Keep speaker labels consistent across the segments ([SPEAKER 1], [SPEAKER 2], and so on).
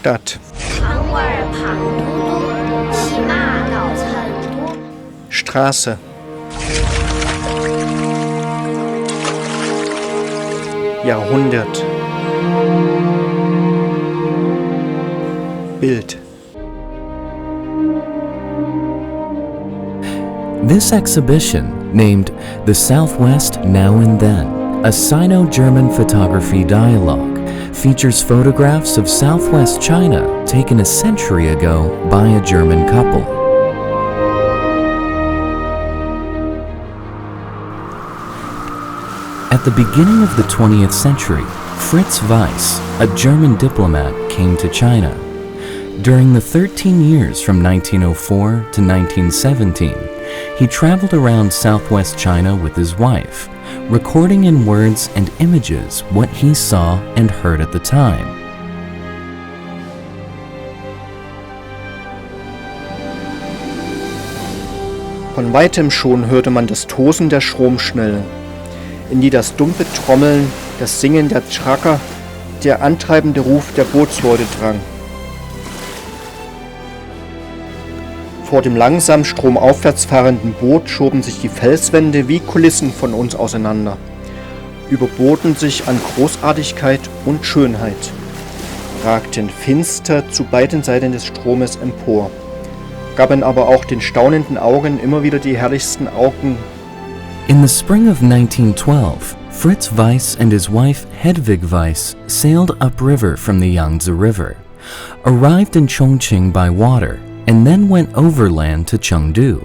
[SPEAKER 1] Stadt. Straße. Jahrhundert. Bild.
[SPEAKER 2] This exhibition, named The Southwest Now and Then, a Sino-German photography dialogue, features photographs of Southwest China taken a century ago by a German couple. At the beginning of the 20th century, Fritz Weiss, a German diplomat, came to China. During the 13 years from 1904 to 1917, he traveled around southwest China with his wife, recording in words and images what he saw and heard at the time.
[SPEAKER 1] Von weitem schon hörte man das Tosen der Stromschnellen, in die das dumpfe Trommeln, das Singen der Tracker, der antreibende Ruf der Bootsleute drang. Vor dem langsam stromaufwärts fahrenden Boot schoben sich die Felswände wie Kulissen von uns auseinander, überboten sich an Großartigkeit und Schönheit, ragten finster zu beiden Seiten des Stromes empor, gaben aber auch den staunenden Augen immer wieder die herrlichsten Augen.
[SPEAKER 2] In the spring of 1912, Fritz Weiss and his wife Hedwig Weiss sailed upriver from the Yangtze River, arrived in Chongqing by water, and then went overland to Chengdu.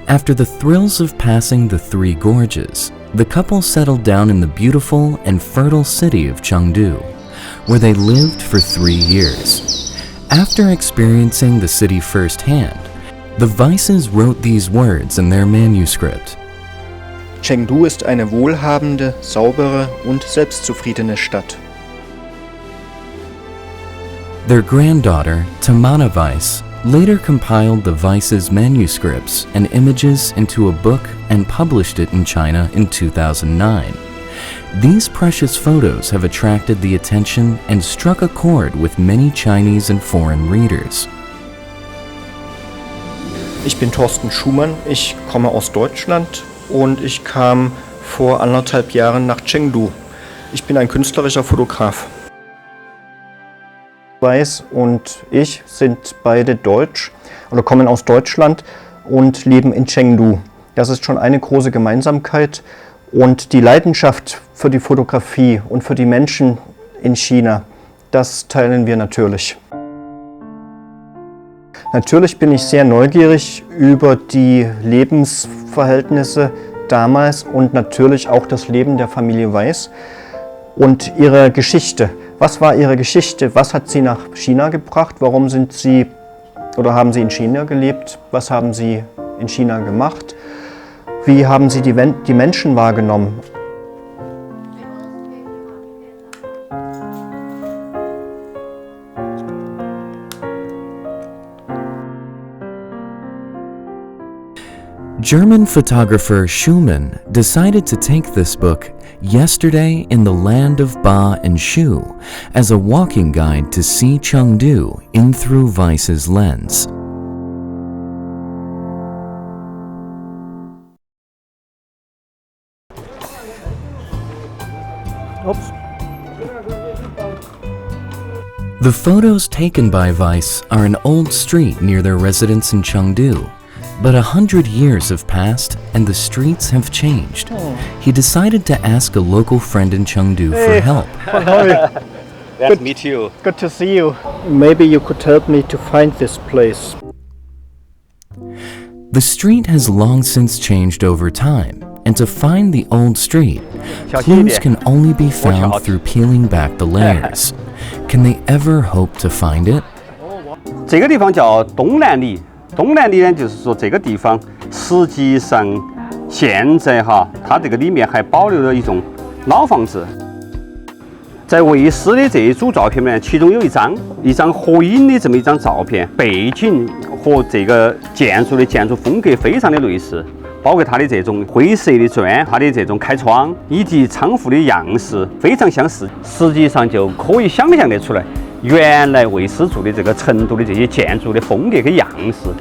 [SPEAKER 2] After the thrills of passing the Three Gorges, the couple settled down in the beautiful and fertile city of Chengdu, where they lived for 3 years. After experiencing the city firsthand, the Weisses wrote these words in their manuscript.
[SPEAKER 1] Chengdu ist eine wohlhabende, saubere und selbstzufriedene Stadt.
[SPEAKER 2] Their granddaughter, Tamara Weiss, later compiled the Weisses' manuscripts and images into a book and published it in China in 2009. These precious photos have attracted the attention and struck a chord with many Chinese and foreign readers.
[SPEAKER 1] Ich bin Thorsten Schumann, ich komme aus Deutschland und ich kam vor 1,5 Jahren nach Chengdu. Ich bin ein künstlerischer Fotograf. Weiss und ich sind beide deutsch oder kommen aus Deutschland und leben in Chengdu. Das ist schon eine große Gemeinsamkeit und die Leidenschaft für die Fotografie und für die Menschen in China, das teilen wir natürlich. Natürlich bin ich sehr neugierig über die Lebensverhältnisse damals und natürlich auch das Leben der Familie Weiss und ihre Geschichte. Was war ihre Geschichte? Was hat sie nach China gebracht? Warum sind sie oder haben sie in China gelebt? Was haben sie in China gemacht? Wie haben sie die Menschen wahrgenommen?
[SPEAKER 2] German photographer Schumann decided to take this book, Yesterday in the Land of Ba and Shu, as a walking guide to see Chengdu in through Weiss's lens.
[SPEAKER 1] Oops.
[SPEAKER 2] The photos taken by Weiss are an old street near their residence in Chengdu. But 100 years have passed and the streets have changed. He decided to ask a local friend in Chengdu for help.
[SPEAKER 3] Nice to meet you.
[SPEAKER 1] Good to see you. Maybe you could help me to find this place.
[SPEAKER 2] The street has long since changed over time, and to find the old street, clues can only be found through peeling back the layers. Can they ever hope to find it?
[SPEAKER 3] 这个地方叫东南里。东南里呢，就是说这个地方实际上现在它这个里面还保留了一种老房子。在卫视的这一组照片里面，其中有一张合影的这么一张照片，背景和这个建筑的建筑风格非常的类似，包括它的这种灰色的砖，它的这种开窗以及仓库的样式非常相似。实际上就可以想象得出来，原来魏师住的这个成都的这些建筑的风格跟样式。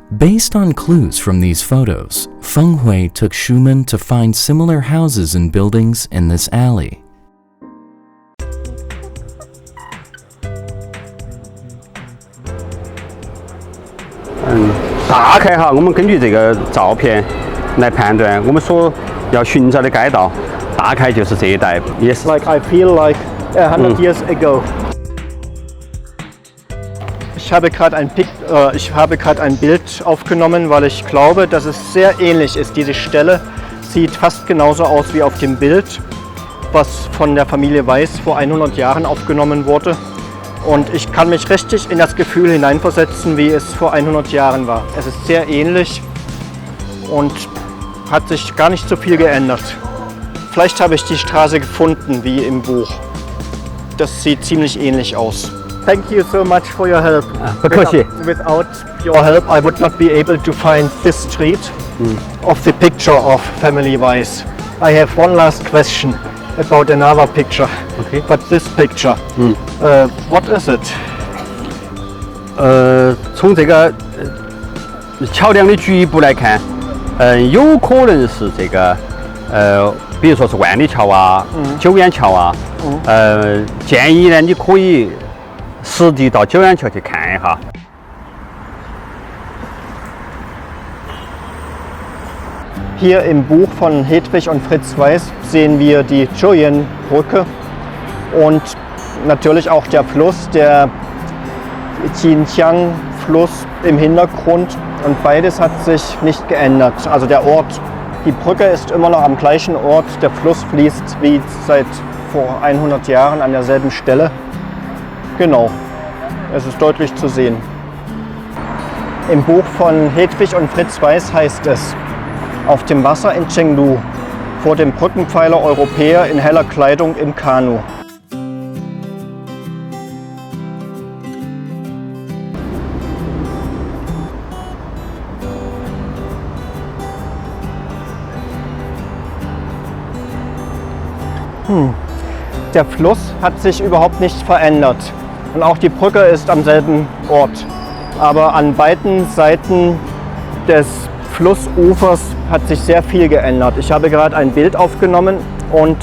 [SPEAKER 2] Based on clues from these photos, Feng Hui took Schumann to find similar houses and buildings in this alley.
[SPEAKER 3] 大概哈，我们根据这个照片来判断，我们所要寻找的街道，大概就是这一带。Yes.
[SPEAKER 1] Like I feel like 100 years ago. Ich habe gerade ein Bild aufgenommen, weil ich glaube, dass es sehr ähnlich ist. Diese Stelle sieht fast genauso aus wie auf dem Bild, was von der Familie Weiss vor 100 Jahren aufgenommen wurde. Und ich kann mich richtig in das Gefühl hineinversetzen, wie es vor 100 Jahren war. Es ist sehr ähnlich und hat sich gar nicht so viel geändert. Vielleicht habe ich die Straße gefunden, wie im Buch. Das sieht ziemlich ähnlich aus. Thank you so much for your help. Without your help, I would not be able to find this street of the picture of Family Weiss. I have one last question about another picture.
[SPEAKER 3] Okay.
[SPEAKER 1] But this picture, what is it?
[SPEAKER 3] 从这个桥梁的局部来看，有可能是这个比如说是万里桥啊、九眼桥啊。建议呢，你可以实地到九眼桥去看一下。
[SPEAKER 1] Hier im Buch von Hedwig und Fritz Weiss sehen wir die Brücke und natürlich auch der Fluss, der Xinjiang-Fluss im Hintergrund, und beides hat sich nicht geändert. Also der Ort, die Brücke ist immer noch am gleichen Ort, der Fluss fließt wie seit vor 100 Jahren an derselben Stelle. Genau, es ist deutlich zu sehen. Im Buch von Hedwig und Fritz Weiss heißt es: Auf dem Wasser in Chengdu, vor dem Brückenpfeiler Europäer in heller Kleidung im Kanu. Der Fluss hat sich überhaupt nicht verändert und auch die Brücke ist am selben Ort. Aber an beiden Seiten des Flussufers hat sich sehr viel geändert. Ich habe gerade ein Bild aufgenommen und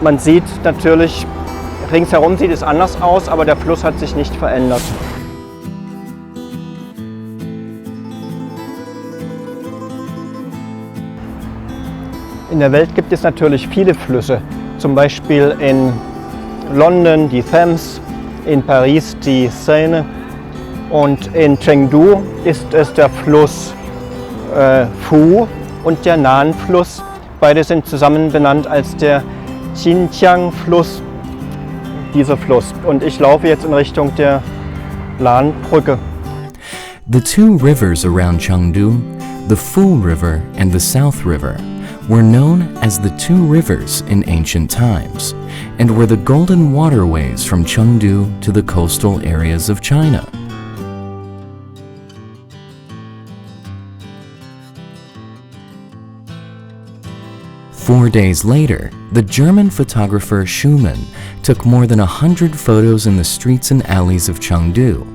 [SPEAKER 1] man sieht natürlich, ringsherum sieht es anders aus, aber der Fluss hat sich nicht verändert. In der Welt gibt es natürlich viele Flüsse, zum Beispiel in London die Thames, in Paris die Seine und in Chengdu ist es der Fluss Fu und der Nan-Fluss. Beide sind zusammen benannt als der Xinjiang-Fluss, dieser Fluss. Und ich laufe jetzt in Richtung der Lan-Brücke.
[SPEAKER 2] The two rivers around Chengdu, the Fu River and the South River, were known as the two rivers in ancient times and were the golden waterways from Chengdu to the coastal areas of China. Four days later, the German photographer Schumann took more than 100 photos in the streets and alleys of Chengdu.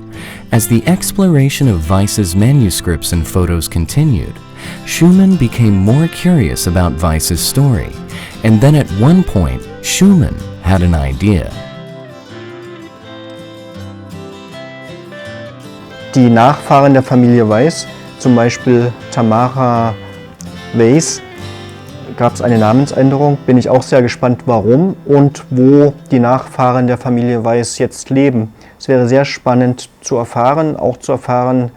[SPEAKER 2] As the exploration of Weiss's manuscripts and photos continued, Schumann became more curious about Weiss's story, and then at one point, Schumann had an idea.
[SPEAKER 1] Die Nachfahren der Familie Weiss, zum Beispiel Tamara Weiss, gab es eine Namensänderung. Bin ich auch sehr gespannt, warum und wo die Nachfahren der Familie Weiss jetzt leben. Es wäre sehr spannend zu erfahren, auch zu erfahren,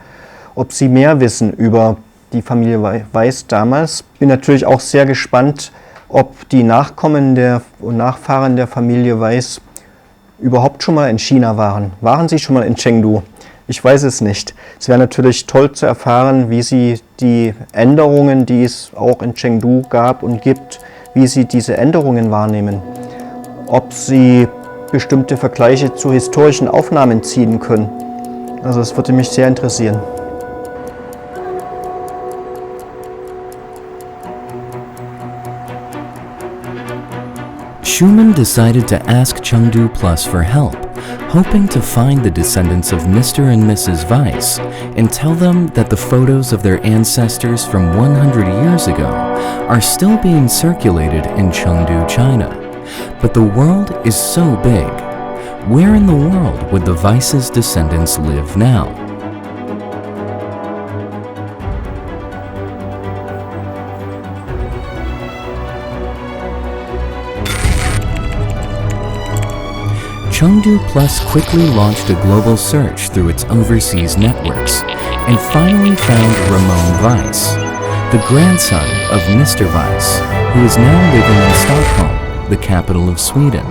[SPEAKER 1] ob sie mehr wissen über die Familie Weiss damals. Bin natürlich auch sehr gespannt, ob die Nachkommen und Nachfahren der Familie Weiss überhaupt schon mal in China waren. Waren sie schon mal in Chengdu? Ich weiß es nicht. Es wäre natürlich toll zu erfahren, wie sie die Änderungen, die es auch in Chengdu gab und gibt, wie sie diese Änderungen wahrnehmen. Ob sie bestimmte Vergleiche zu historischen Aufnahmen ziehen können. Also das würde mich sehr interessieren.
[SPEAKER 2] Schumann decided to ask Chengdu Plus for help, hoping to find the descendants of Mr. and Mrs. Weiss and tell them that the photos of their ancestors from 100 years ago are still being circulated in Chengdu, China. But the world is so big. Where in the world would the Weiss's descendants live now? Chengdu Plus quickly launched a global search through its overseas networks and finally found Ramon Weiss, the grandson of Mr. Weiss, who is now living in Stockholm, the capital of Sweden.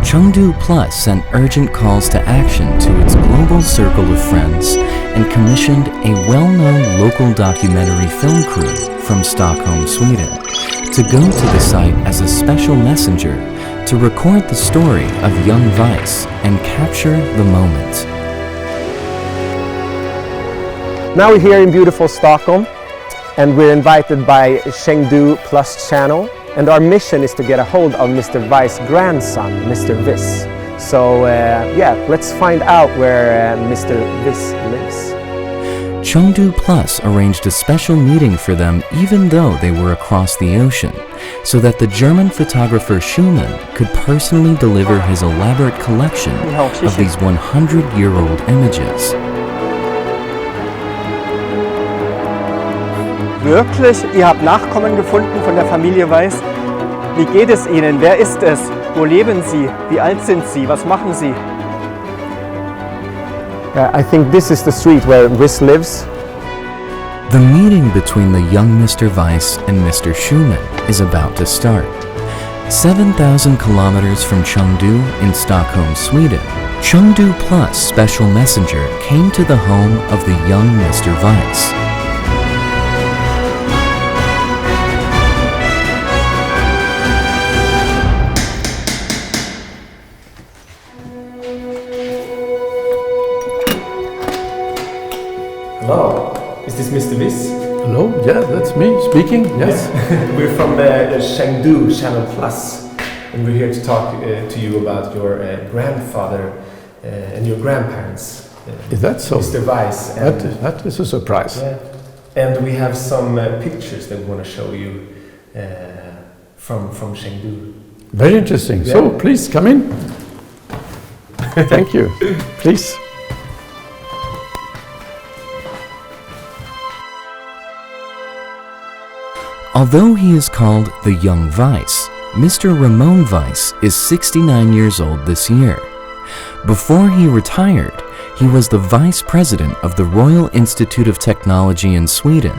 [SPEAKER 2] Chengdu Plus sent urgent calls to action to its global circle of friends and commissioned a well-known local documentary film crew from Stockholm, Sweden, to go to the site as a special messenger to record the story of young Weiss and capture the moment.
[SPEAKER 4] Now we're here in beautiful Stockholm and we're invited by Chengdu Plus channel, and our mission is to get a hold of Mr. Weiss' grandson, Mr. Weiss. So let's find out where Mr. Weiss lives.
[SPEAKER 2] Chengdu Plus arranged a special meeting for them even though they were across the ocean, so that the German photographer Schumann could personally deliver his elaborate collection of these 100-year-old images.
[SPEAKER 1] Wirklich? Ihr habt Nachkommen gefunden von der Familie Weiss? Wie geht es Ihnen? Wer ist es? Wo leben Sie? Wie alt sind Sie? Was machen Sie?
[SPEAKER 4] I think this is the street where Weiss lives.
[SPEAKER 2] The meeting between the young Mr. Weiss and Mr. Schumann is about to start. 7,000 kilometers from Chengdu in Stockholm, Sweden, Chengdu Plus special messenger came to the home of the young Mr. Weiss.
[SPEAKER 4] Hello, is this Mr. Weiss?
[SPEAKER 5] Hello, yeah, that's me speaking, yes.
[SPEAKER 4] Yeah. We're from the Chengdu Channel Plus, and we're here to talk to you about your grandfather and your grandparents.
[SPEAKER 5] Is that so?
[SPEAKER 4] Mr. Weiss.
[SPEAKER 5] That is a surprise.
[SPEAKER 4] Yeah. And we have some pictures that we want to show you from Chengdu.
[SPEAKER 5] Very interesting.
[SPEAKER 4] Yeah.
[SPEAKER 5] So, please come in. Thank you. Please.
[SPEAKER 2] Although he is called the young Weiss, Mr. Ramon Weiss is 69 years old this year. Before he retired, he was the vice president of the Royal Institute of Technology in Sweden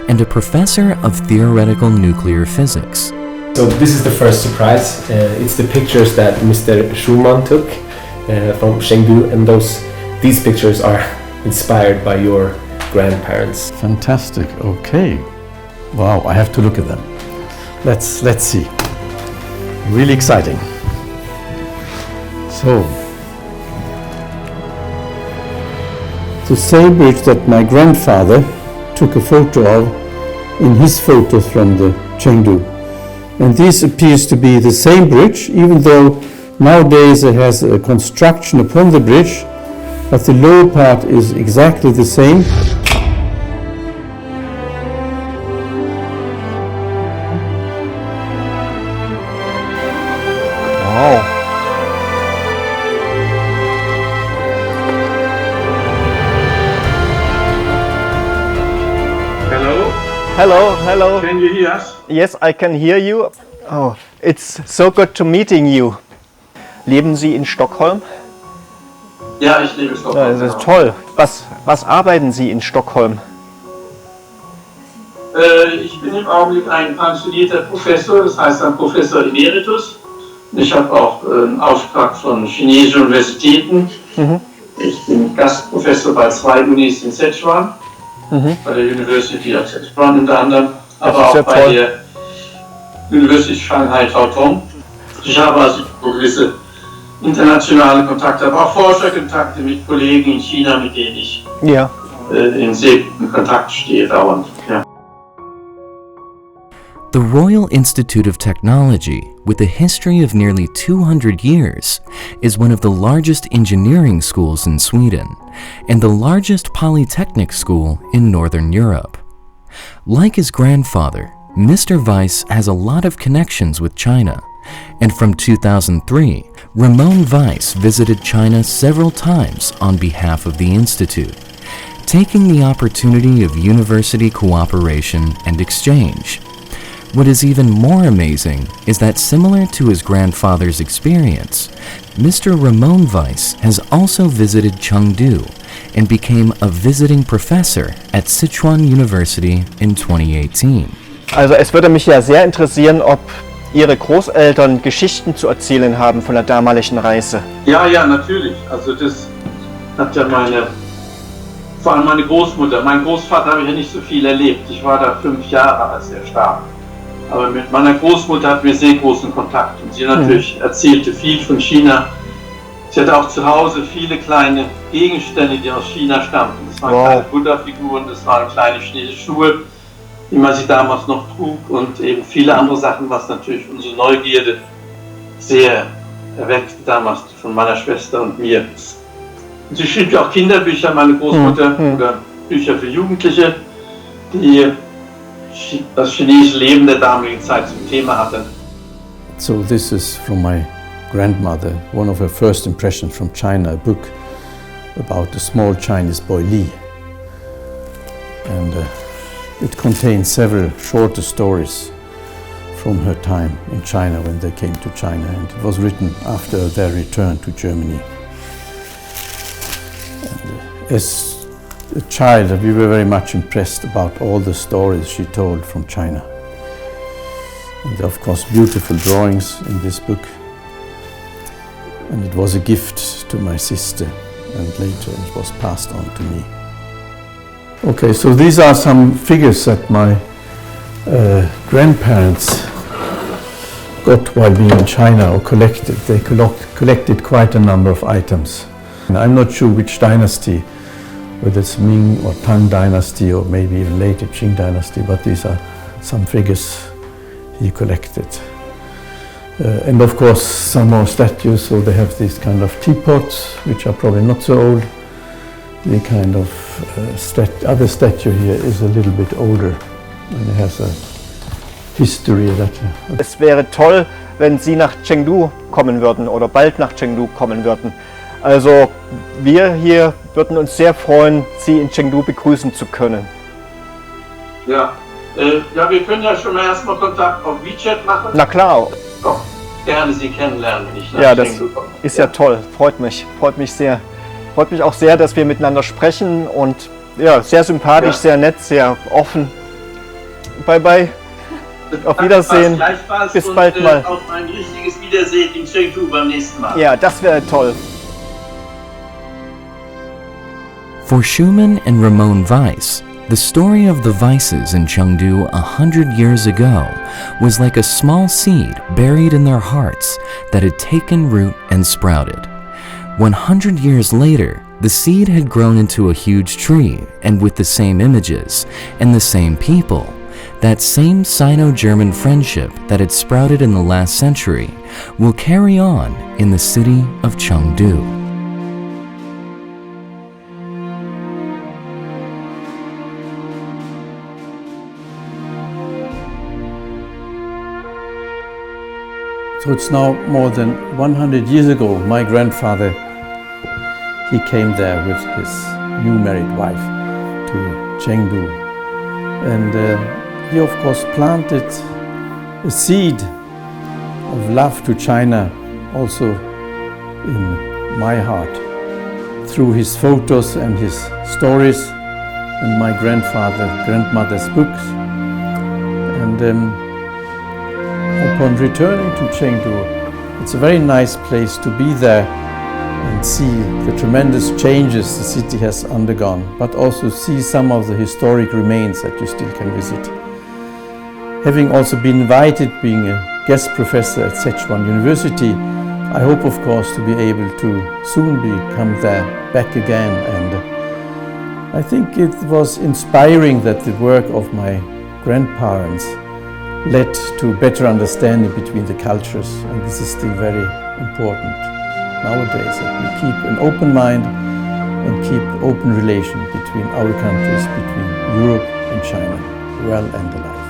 [SPEAKER 2] and a professor of theoretical nuclear physics.
[SPEAKER 4] So this is the first surprise. It's the pictures that Mr. Schumann took from Chengdu, and these pictures are inspired by your grandparents.
[SPEAKER 5] Fantastic. Okay. Wow, I have to look at them. Let's see. Really exciting. So, the same bridge that my grandfather took a photo of in his photos from the Chengdu. And this appears to be the same bridge, even though nowadays it has a construction upon the bridge, but the lower part is exactly the same.
[SPEAKER 1] Hello, hello.
[SPEAKER 6] Can you hear us?
[SPEAKER 1] Yes, I can hear you. Oh, it's so good to meeting you. Leben Sie in Stockholm?
[SPEAKER 6] Ja, ich lebe in Stockholm.
[SPEAKER 1] Ja, das ist toll. Was arbeiten Sie in Stockholm?
[SPEAKER 6] Ich bin im Augenblick ein pensionierter Professor, das heißt ein Professor Emeritus. Ich habe auch einen Auftrag von chinesischen Universitäten. Ich bin Gastprofessor bei 2 Unis in Sichuan, bei der University of Sichuan unter anderem, aber auch bei der University Shanghai Taotong. Ich habe also gewisse internationale Kontakte, aber auch Forscherkontakte mit Kollegen in China, mit denen ich in sehr guten Kontakt stehe dauernd. Ja.
[SPEAKER 2] The Royal Institute of Technology, with a history of nearly 200 years, is one of the largest engineering schools in Sweden and the largest polytechnic school in Northern Europe. Like his grandfather, Mr. Weiss has a lot of connections with China, and from 2003, Ramon Weiss visited China several times on behalf of the Institute, taking the opportunity of university cooperation and exchange. What is even more amazing is that, similar to his grandfather's experience, Mr. Ramon Weiss has also visited Chengdu and became a visiting professor at Sichuan University in 2018.
[SPEAKER 1] Also es würde mich ja sehr interessieren, ob Ihre Großeltern Geschichten zu erzählen haben von der damaligen Reise.
[SPEAKER 6] Ja, natürlich. Also das hat ja vor allem meine Großmutter. Mein Großvater habe ich ja nicht so viel erlebt. Ich war da 5 Jahre, als er starb. Aber mit meiner Großmutter hatten wir sehr großen Kontakt. Und sie natürlich erzählte viel von China. Sie hatte auch zu Hause viele kleine Gegenstände, die aus China stammten. Das waren kleine Buddha-Figuren, das waren kleine chinesische Schuhe, wie man sie damals noch trug. Und eben viele andere Sachen, was natürlich unsere Neugierde sehr erweckte damals von meiner Schwester und mir. Und sie schrieb ja auch Kinderbücher, meine Großmutter, oder Bücher für Jugendliche, die das chinesische Leben der damaligen Zeit zum Thema hatte.
[SPEAKER 5] So this is from my grandmother, one of her first impressions from China, a book about the small Chinese boy Li. And it contains several shorter stories from her time in China when they came to China, and it was written after their return to Germany. And as a child, we were very much impressed about all the stories she told from China. And of course, beautiful drawings in this book. And it was a gift to my sister, and later it was passed on to me. Okay, so these are some figures that my grandparents got while being in China, or collected. They collected quite a number of items. And I'm not sure which dynasty, whether it's Ming or Tang dynasty or maybe even later Qing dynasty, but these are some figures he collected. And of course some more statues, so they have these kind of teapots, which are probably not so old. The kind of other statue here is a little bit older, and it has a history that...
[SPEAKER 1] Es wäre toll, wenn Sie nach Chengdu kommen würden oder bald nach Chengdu kommen würden. Also wir hier würden uns sehr freuen, Sie in Chengdu begrüßen zu können.
[SPEAKER 6] Ja, wir können ja schon mal erstmal Kontakt auf WeChat machen.
[SPEAKER 1] Na klar.
[SPEAKER 6] Doch, gerne Sie kennenlernen, wenn ich nach Chengdu komme.
[SPEAKER 1] Ist ja toll, freut mich sehr. Freut mich auch sehr, dass wir miteinander sprechen, und ja, sehr sympathisch, sehr nett, sehr offen. Bye bye. Auf Wiedersehen. Bis bald mal.
[SPEAKER 6] Auf ein richtiges Wiedersehen in Chengdu beim nächsten Mal.
[SPEAKER 1] Ja, das wäre toll.
[SPEAKER 2] For Schumann and Ramon Weiss, the story of the Weisses in Chengdu 100 years ago was like a small seed buried in their hearts that had taken root and sprouted. 100 years later, the seed had grown into a huge tree, and with the same images and the same people, that same Sino-German friendship that had sprouted in the last century will carry on in the city of Chengdu.
[SPEAKER 5] So it's now more than 100 years ago, my grandfather, he came there with his new married wife to Chengdu. And he of course planted a seed of love to China also in my heart through his photos and his stories and my grandmother's books. And upon returning to Chengdu, it's a very nice place to be there and see the tremendous changes the city has undergone, but also see some of the historic remains that you still can visit. Having also been invited, being a guest professor at Sichuan University, I hope of course to be able to soon come there back again. And I think it was inspiring that the work of my grandparents led to better understanding between the cultures, and this is still very important nowadays, that we keep an open mind and keep open relation between our countries, between Europe and China, well and alive.